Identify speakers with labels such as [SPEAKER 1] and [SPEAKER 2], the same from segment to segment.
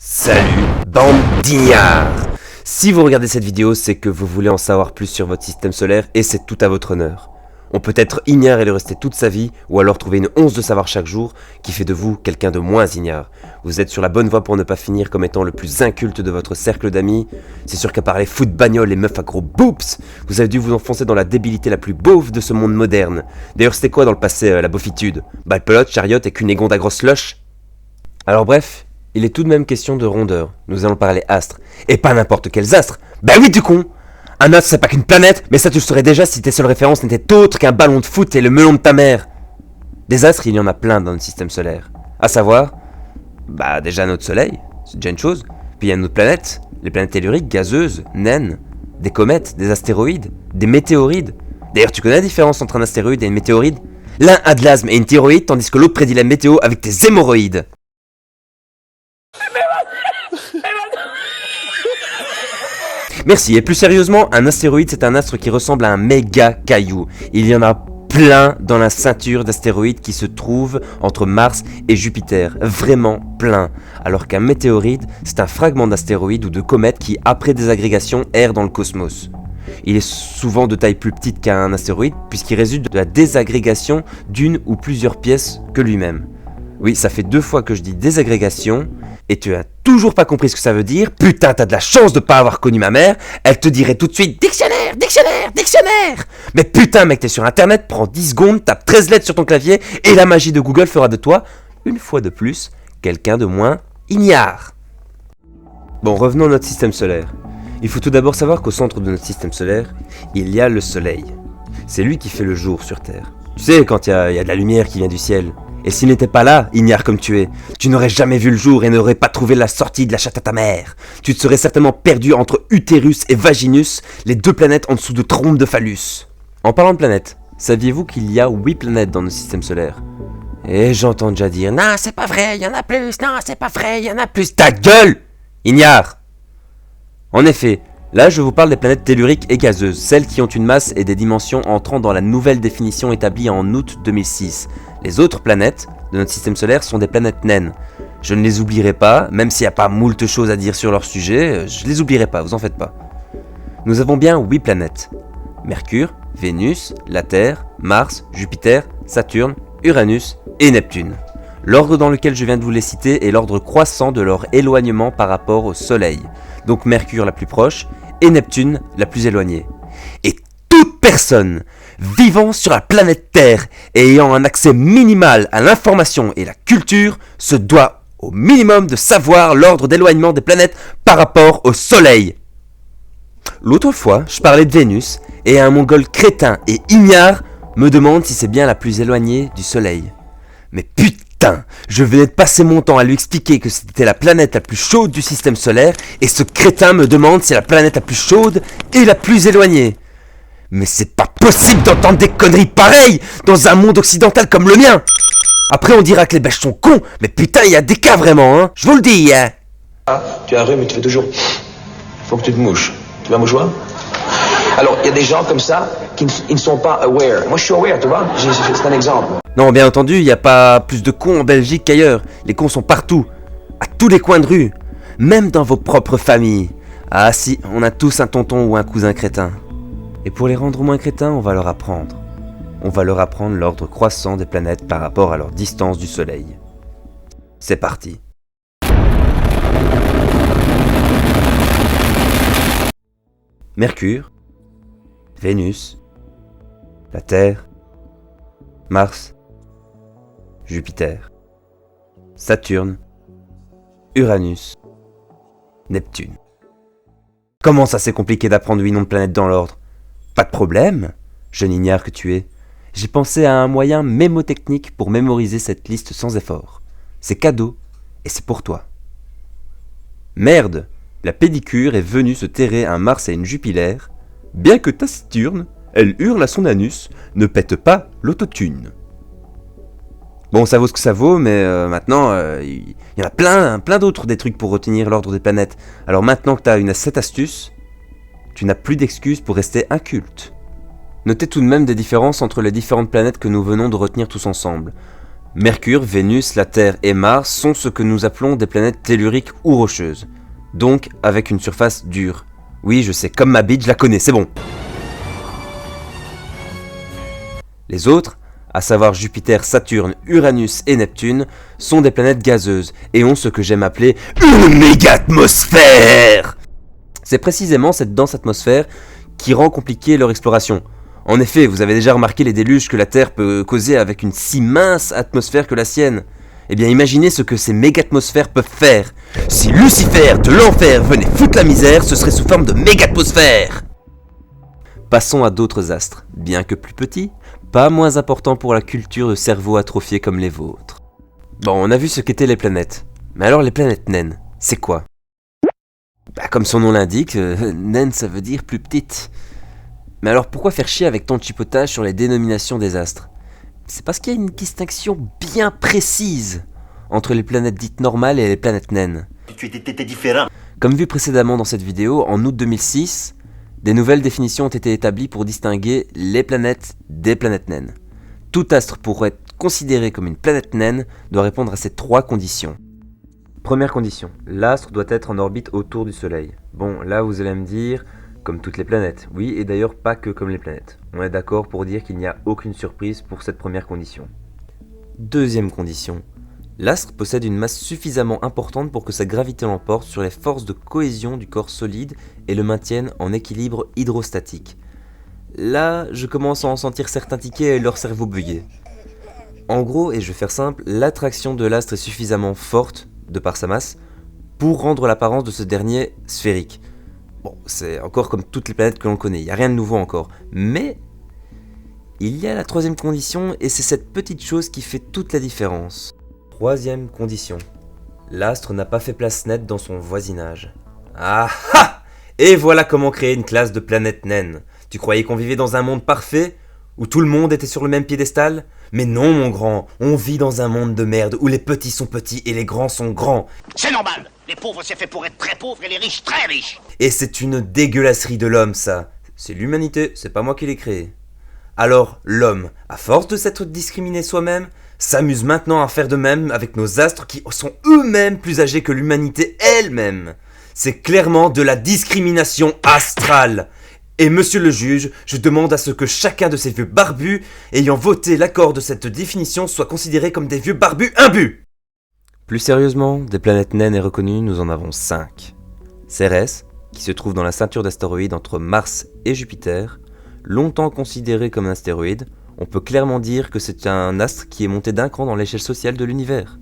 [SPEAKER 1] Salut, bande d'ignards! Si vous regardez cette vidéo, c'est que vous voulez en savoir plus sur votre système solaire et c'est tout à votre honneur. On peut être ignare et le rester toute sa vie, ou alors trouver une once de savoir chaque jour qui fait de vous quelqu'un de moins ignare. Vous êtes sur la bonne voie pour ne pas finir comme étant le plus inculte de votre cercle d'amis. C'est sûr qu'à part les foot bagnoles et meufs à gros boobs, vous avez dû vous enfoncer dans la débilité la plus beauve de ce monde moderne. D'ailleurs, c'était quoi dans le passé la beaufitude? Balle pelote, chariote et cunégonde à grosse loche? Alors bref, il est tout de même question de rondeur. Nous allons parler astres. Et pas n'importe quels astres. Bah oui, du con! Un astre, c'est pas qu'une planète, mais ça tu le saurais déjà si tes seules références n'étaient autres qu'un ballon de foot et le melon de ta mère. Des astres, il y en a plein dans notre système solaire. À savoir, bah déjà notre soleil, c'est déjà une chose. Puis il y a nos planètes, les planètes telluriques, gazeuses, naines, des comètes, des astéroïdes, des météorides. D'ailleurs, tu connais la différence entre un astéroïde et une météoride? L'un a de l'asthme et une thyroïde, tandis que l'autre prédit la météo avec tes hémorroïdes. Merci, et plus sérieusement, un astéroïde c'est un astre qui ressemble à un méga caillou. Il y en a plein dans la ceinture d'astéroïdes qui se trouve entre Mars et Jupiter, vraiment plein. Alors qu'un météorite, c'est un fragment d'astéroïde ou de comète qui, après désagrégation, erre dans le cosmos. Il est souvent de taille plus petite qu'un astéroïde puisqu'il résulte de la désagrégation d'une ou plusieurs pièces que lui-même. Oui, ça fait 2 fois que je dis désagrégation, et tu as toujours pas compris ce que ça veut dire. Putain, t'as de la chance de pas avoir connu ma mère, elle te dirait tout de suite dictionnaire, dictionnaire, dictionnaire. Mais putain mec, t'es sur internet, prends 10 secondes, tape 13 lettres sur ton clavier, et la magie de Google fera de toi, une fois de plus, quelqu'un de moins ignare. Bon, revenons à notre système solaire. Il faut tout d'abord savoir qu'au centre de notre système solaire, il y a le soleil. C'est lui qui fait le jour sur Terre. Tu sais, quand il y a de la lumière qui vient du ciel. Et s'il n'était pas là, ignare comme tu es, tu n'aurais jamais vu le jour et n'aurais pas trouvé la sortie de la chatte à ta mère. Tu te serais certainement perdu entre Utérus et Vaginus, les 2 planètes en dessous de trompe de phallus. En parlant de planètes, saviez-vous qu'il y a 8 planètes dans notre système solaire? Et j'entends déjà dire, non c'est pas vrai, il y en a plus, non c'est pas vrai, il y en a plus. Ta gueule, ignare! En effet, là je vous parle des planètes telluriques et gazeuses, celles qui ont une masse et des dimensions entrant dans la nouvelle définition établie en août 2006. Les autres planètes de notre système solaire sont des planètes naines. Je ne les oublierai pas, même s'il n'y a pas moult choses à dire sur leur sujet, je les oublierai pas, vous en faites pas. Nous avons bien 8 planètes. Mercure, Vénus, la Terre, Mars, Jupiter, Saturne, Uranus et Neptune. L'ordre dans lequel je viens de vous les citer est l'ordre croissant de leur éloignement par rapport au Soleil. Donc Mercure la plus proche et Neptune la plus éloignée. Et toute personne vivant sur la planète Terre et ayant un accès minimal à l'information et la culture se doit au minimum de savoir l'ordre d'éloignement des planètes par rapport au Soleil. L'autre fois, je parlais de Vénus et un mongol crétin et ignare me demande si c'est bien la plus éloignée du Soleil. Mais putain, je venais de passer mon temps à lui expliquer que c'était la planète la plus chaude du système solaire et ce crétin me demande si c'est la planète la plus chaude et la plus éloignée. Mais c'est pas possible d'entendre des conneries pareilles dans un monde occidental comme le mien. Après on dira que les Belges sont cons, mais putain il y a des cas vraiment, hein. Je vous le dis, hein.
[SPEAKER 2] Tu as un rhume et tu fais toujours... Faut que tu te mouches. Tu vas mouchoir? Alors, il y a des gens comme ça qui ne sont pas aware. Moi je suis aware, tu vois, c'est un exemple.
[SPEAKER 1] Non, bien entendu, il n'y a pas plus de cons en Belgique qu'ailleurs. Les cons sont partout, à tous les coins de rue, même dans vos propres familles. Ah si, on a tous un tonton ou un cousin crétin. Et pour les rendre moins crétins, on va leur apprendre. On va leur apprendre l'ordre croissant des planètes par rapport à leur distance du Soleil. C'est parti. Mercure, Vénus, la Terre, Mars, Jupiter, Saturne, Uranus, Neptune. Comment ça c'est compliqué d'apprendre 8 noms de planètes dans l'ordre? Pas de problème, jeune ignare que tu es. J'ai pensé à un moyen mémotechnique pour mémoriser cette liste sans effort. C'est cadeau, et c'est pour toi. Merde, la pédicure est venue se terrer un Mars et une Jupiter, bien que taciturne, elle hurle à son anus, ne pète pas l'autotune. Bon, ça vaut ce que ça vaut, mais maintenant, il y en a plein d'autres des trucs pour retenir l'ordre des planètes. Alors maintenant que tu as cette astuce, tu n'as plus d'excuses pour rester inculte. Notez tout de même des différences entre les différentes planètes que nous venons de retenir tous ensemble. Mercure, Vénus, la Terre et Mars sont ce que nous appelons des planètes telluriques ou rocheuses, donc avec une surface dure. Oui, je sais, comme ma bite, je la connais, c'est bon. Les autres, à savoir Jupiter, Saturne, Uranus et Neptune, sont des planètes gazeuses et ont ce que j'aime appeler une méga-atmosphère. C'est précisément cette dense atmosphère qui rend compliquée leur exploration. En effet, vous avez déjà remarqué les déluges que la Terre peut causer avec une si mince atmosphère que la sienne. Eh bien, imaginez ce que ces méga-atmosphères peuvent faire. Si Lucifer de l'enfer venait foutre la misère, ce serait sous forme de méga-atmosphère. Passons à d'autres astres, bien que plus petits, pas moins importants pour la culture de cerveaux atrophiés comme les vôtres. Bon, on a vu ce qu'étaient les planètes. Mais alors les planètes naines, c'est quoi ? Comme son nom l'indique, naine ça veut dire plus petite. Mais alors pourquoi faire chier avec tant de chipotage sur les dénominations des astres ? C'est parce qu'il y a une distinction bien précise entre les planètes dites normales et les planètes naines.
[SPEAKER 3] Tu étais différent.
[SPEAKER 1] Comme vu précédemment dans cette vidéo, en août 2006, des nouvelles définitions ont été établies pour distinguer les planètes des planètes naines. Tout astre pour être considéré comme une planète naine doit répondre à ces 3 conditions. Première condition, l'astre doit être en orbite autour du Soleil. Bon, là vous allez me dire, comme toutes les planètes. Oui, et d'ailleurs pas que comme les planètes. On est d'accord pour dire qu'il n'y a aucune surprise pour cette première condition. Deuxième condition, l'astre possède une masse suffisamment importante pour que sa gravité l'emporte sur les forces de cohésion du corps solide et le maintienne en équilibre hydrostatique. Là, je commence à en sentir certains tickets et leur cerveau buguer. En gros, et je vais faire simple, l'attraction de l'astre est suffisamment forte, de par sa masse, pour rendre l'apparence de ce dernier sphérique. Bon, c'est encore comme toutes les planètes que l'on connaît, il n'y a rien de nouveau encore. Mais, il y a la troisième condition, et c'est cette petite chose qui fait toute la différence. Troisième condition. L'astre n'a pas fait place nette dans son voisinage. Ah ah! Et voilà comment créer une classe de planètes naines. Tu croyais qu'on vivait dans un monde parfait, où tout le monde était sur le même piédestal ? Mais non mon grand, on vit dans un monde de merde où les petits sont petits et les grands sont grands.
[SPEAKER 3] C'est normal. Les pauvres c'est fait pour être très pauvres et les riches très riches.
[SPEAKER 1] Et c'est une dégueulasserie de l'homme ça. C'est l'humanité, c'est pas moi qui l'ai créé. Alors l'homme, à force de s'être discriminé soi-même, s'amuse maintenant à faire de même avec nos astres qui sont eux-mêmes plus âgés que l'humanité elle-même. C'est clairement de la discrimination astrale. Et monsieur le juge, je demande à ce que chacun de ces vieux barbus ayant voté l'accord de cette définition soit considéré comme des vieux barbus imbus. Plus sérieusement, des planètes naines et reconnues, nous en avons 5. Cérès, qui se trouve dans la ceinture d'astéroïdes entre Mars et Jupiter, longtemps considéré comme un astéroïde, on peut clairement dire que c'est un astre qui est monté d'un cran dans l'échelle sociale de l'univers.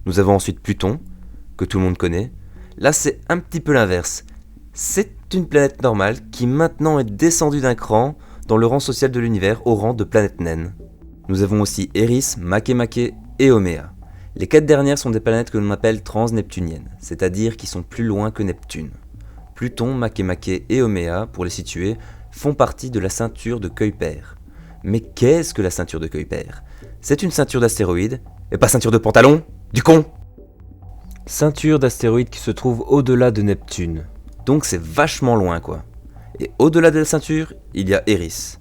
[SPEAKER 1] Nous avons ensuite Pluton, que tout le monde connaît. Là c'est un petit peu l'inverse. C'est une planète normale qui maintenant est descendue d'un cran dans le rang social de l'univers au rang de planète naine. Nous avons aussi Eris, Makemake et Oméa. Les 4 dernières sont des planètes que l'on appelle transneptuniennes, c'est-à-dire qui sont plus loin que Neptune. Pluton, Makemake et Oméa, pour les situer, font partie de la ceinture de Kuiper. Mais qu'est-ce que la ceinture de Kuiper ? C'est une ceinture d'astéroïdes, et pas ceinture de pantalon, du con ! Ceinture d'astéroïdes qui se trouve au-delà de Neptune. Donc c'est vachement loin quoi. Et au-delà de la ceinture, il y a Eris.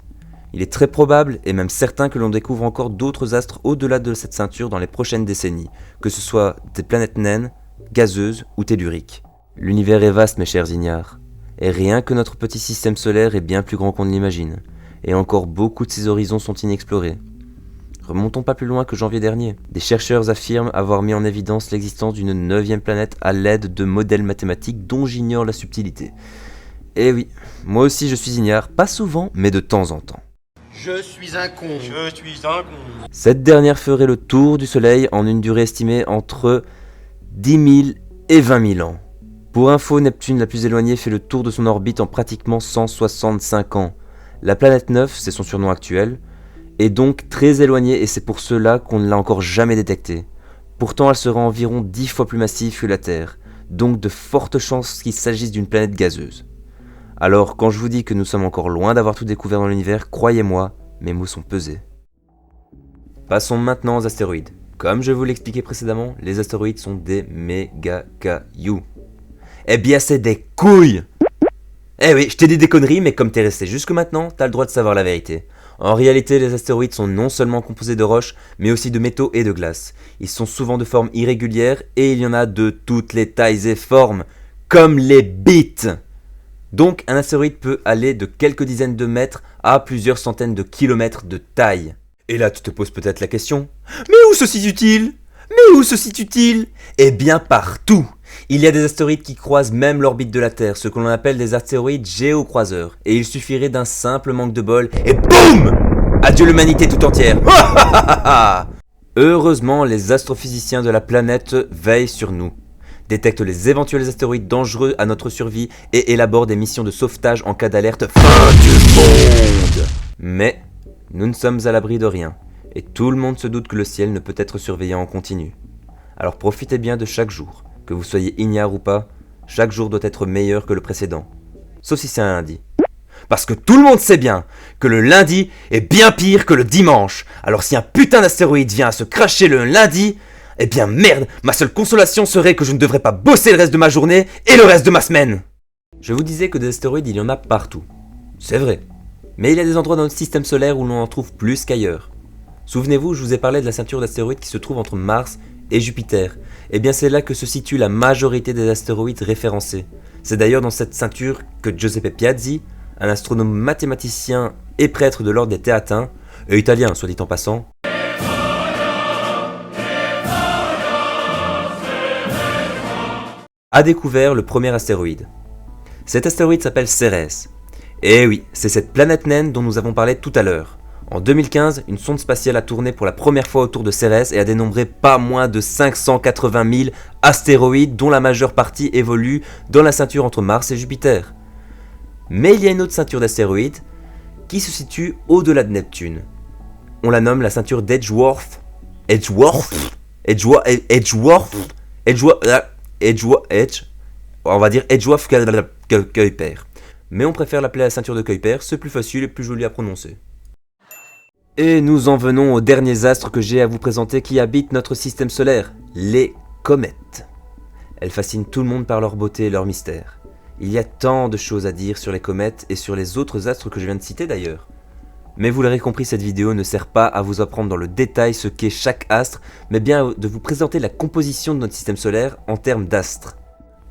[SPEAKER 1] Il est très probable et même certain que l'on découvre encore d'autres astres au-delà de cette ceinture dans les prochaines décennies, que ce soit des planètes naines, gazeuses ou telluriques. L'univers est vaste mes chers ignares, et rien que notre petit système solaire est bien plus grand qu'on ne l'imagine, et encore beaucoup de ces horizons sont inexplorés. Remontons pas plus loin que janvier dernier. Des chercheurs affirment avoir mis en évidence l'existence d'une 9e planète à l'aide de modèles mathématiques dont j'ignore la subtilité. Et oui, moi aussi je suis ignare, pas souvent, mais de temps en temps.
[SPEAKER 3] Je suis un con. Je suis un con.
[SPEAKER 1] Cette dernière ferait le tour du Soleil en une durée estimée entre 10 000 et 20 000 ans. Pour info, Neptune la plus éloignée fait le tour de son orbite en pratiquement 165 ans. La planète 9, c'est son surnom actuel, est donc très éloignée et c'est pour cela qu'on ne l'a encore jamais détectée. Pourtant elle sera environ 10 fois plus massive que la Terre, donc de fortes chances qu'il s'agisse d'une planète gazeuse. Alors quand je vous dis que nous sommes encore loin d'avoir tout découvert dans l'univers, croyez-moi, mes mots sont pesés. Passons maintenant aux astéroïdes. Comme je vous l'expliquais précédemment, les astéroïdes sont des méga cailloux. Eh bien c'est des couilles! Eh oui, je t'ai dit des conneries, mais comme t'es resté jusque maintenant, t'as le droit de savoir la vérité. En réalité, les astéroïdes sont non seulement composés de roches, mais aussi de métaux et de glace. Ils sont souvent de forme irrégulière et il y en a de toutes les tailles et formes, comme les bites. Donc un astéroïde peut aller de quelques dizaines de mètres à plusieurs centaines de kilomètres de taille. Et là tu te poses peut-être la question, mais où se situe-t-il ? Mais où se situe-t-il ? Eh bien partout. Il y a des astéroïdes qui croisent même l'orbite de la Terre, ce que l'on appelle des astéroïdes géocroiseurs. Et il suffirait d'un simple manque de bol et BOUM ! Adieu l'humanité tout entière. Heureusement, les astrophysiciens de la planète veillent sur nous, détectent les éventuels astéroïdes dangereux à notre survie et élaborent des missions de sauvetage en cas d'alerte fin du monde. Mais nous ne sommes à l'abri de rien, et tout le monde se doute que le ciel ne peut être surveillé en continu. Alors profitez bien de chaque jour, que vous soyez ignare ou pas, chaque jour doit être meilleur que le précédent. Sauf si c'est un lundi. Parce que tout le monde sait bien que le lundi est bien pire que le dimanche. Alors si un putain d'astéroïde vient à se cracher le lundi, eh bien merde, ma seule consolation serait que je ne devrais pas bosser le reste de ma journée et le reste de ma semaine. Je vous disais que des astéroïdes il y en a partout. C'est vrai. Mais il y a des endroits dans notre système solaire où l'on en trouve plus qu'ailleurs. Souvenez-vous, je vous ai parlé de la ceinture d'astéroïdes qui se trouve entre Mars et Jupiter. Eh bien c'est là que se situe la majorité des astéroïdes référencés. C'est d'ailleurs dans cette ceinture que Giuseppe Piazzi, un astronome mathématicien et prêtre de l'ordre des Théatins, et italien soit dit en passant, a découvert le premier astéroïde. Cet astéroïde s'appelle Cérès. Et oui, c'est cette planète naine dont nous avons parlé tout à l'heure. En 2015, une sonde spatiale a tourné pour la première fois autour de Cérès et a dénombré pas moins de 580 000 astéroïdes dont la majeure partie évolue dans la ceinture entre Mars et Jupiter. Mais il y a une autre ceinture d'astéroïdes qui se situe au-delà de Neptune. On la nomme la ceinture d'Edgeworth. On va dire Edgeworth-Kuiper. Mais on préfère l'appeler la ceinture de Kuiper, c'est plus facile et plus joli à prononcer. Et nous en venons aux derniers astres que j'ai à vous présenter qui habitent notre système solaire, les comètes. Elles fascinent tout le monde par leur beauté et leur mystère. Il y a tant de choses à dire sur les comètes et sur les autres astres que je viens de citer d'ailleurs. Mais vous l'aurez compris, cette vidéo ne sert pas à vous apprendre dans le détail ce qu'est chaque astre, mais bien de vous présenter la composition de notre système solaire en termes d'astres.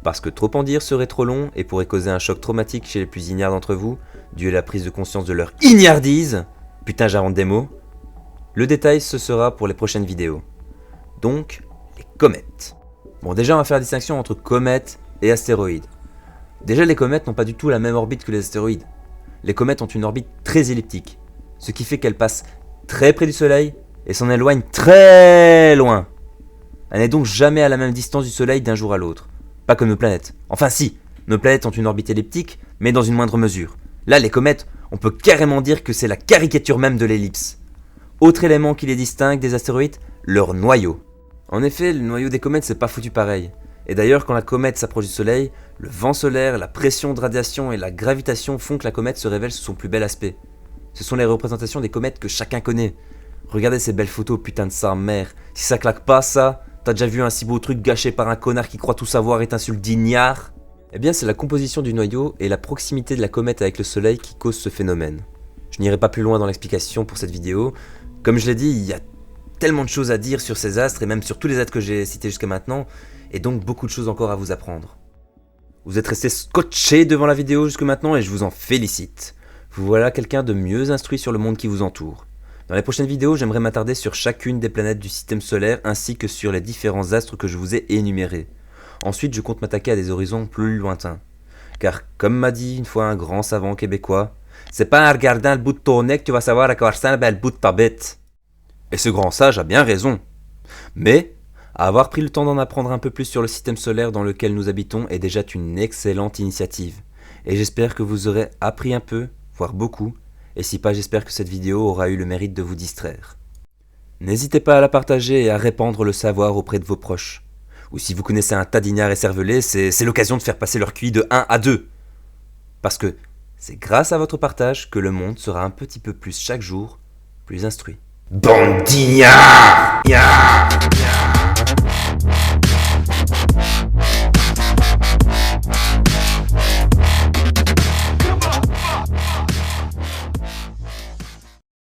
[SPEAKER 1] Parce que trop en dire serait trop long et pourrait causer un choc traumatique chez les plus ignares d'entre vous, dû à la prise de conscience de leur ignardise. Putain, j'invente des mots. Le détail, ce sera pour les prochaines vidéos. Donc, les comètes. Bon, déjà, on va faire la distinction entre comètes et astéroïdes. Déjà, les comètes n'ont pas du tout la même orbite que les astéroïdes. Les comètes ont une orbite très elliptique, ce qui fait qu'elles passent très près du Soleil et s'en éloignent très loin. Elle n'est donc jamais à la même distance du Soleil d'un jour à l'autre. Pas comme nos planètes. Enfin si, nos planètes ont une orbite elliptique, mais dans une moindre mesure. Là, les comètes, on peut carrément dire que c'est la caricature même de l'ellipse. Autre élément qui les distingue des astéroïdes, leur noyau. En effet, le noyau des comètes, c'est pas foutu pareil. Et d'ailleurs, quand la comète s'approche du Soleil, le vent solaire, la pression de radiation et la gravitation font que la comète se révèle sous son plus bel aspect. Ce sont les représentations des comètes que chacun connaît. Regardez ces belles photos, putain de sa mère. Si ça claque pas ça, t'as déjà vu un si beau truc gâché par un connard qui croit tout savoir et t'insulte d'ignare ? Eh bien, c'est la composition du noyau et la proximité de la comète avec le Soleil qui causent ce phénomène. Je n'irai pas plus loin dans l'explication pour cette vidéo. Comme je l'ai dit, il y a tellement de choses à dire sur ces astres et même sur tous les astres que j'ai cités jusqu'à maintenant, et donc beaucoup de choses encore à vous apprendre. Vous êtes resté scotché devant la vidéo jusque maintenant et je vous en félicite. Vous voilà quelqu'un de mieux instruit sur le monde qui vous entoure. Dans les prochaines vidéos, j'aimerais m'attarder sur chacune des planètes du système solaire ainsi que sur les différents astres que je vous ai énumérés. Ensuite, je compte m'attaquer à des horizons plus lointains. Car, comme m'a dit une fois un grand savant québécois, c'est pas en regardant le bout de ton nez que tu vas savoir à quoi ressemble le bout de ta bête. Et ce grand sage a bien raison. Mais, avoir pris le temps d'en apprendre un peu plus sur le système solaire dans lequel nous habitons est déjà une excellente initiative. Et j'espère que vous aurez appris un peu, voire beaucoup, et si pas, j'espère que cette vidéo aura eu le mérite de vous distraire. N'hésitez pas à la partager et à répandre le savoir auprès de vos proches. Ou si vous connaissez un tas d'ignards écervelés, c'est l'occasion de faire passer leur QI de 1 à 2. Parce que c'est grâce à votre partage que le monde sera un petit peu plus chaque jour plus instruit. Bande d'ignards!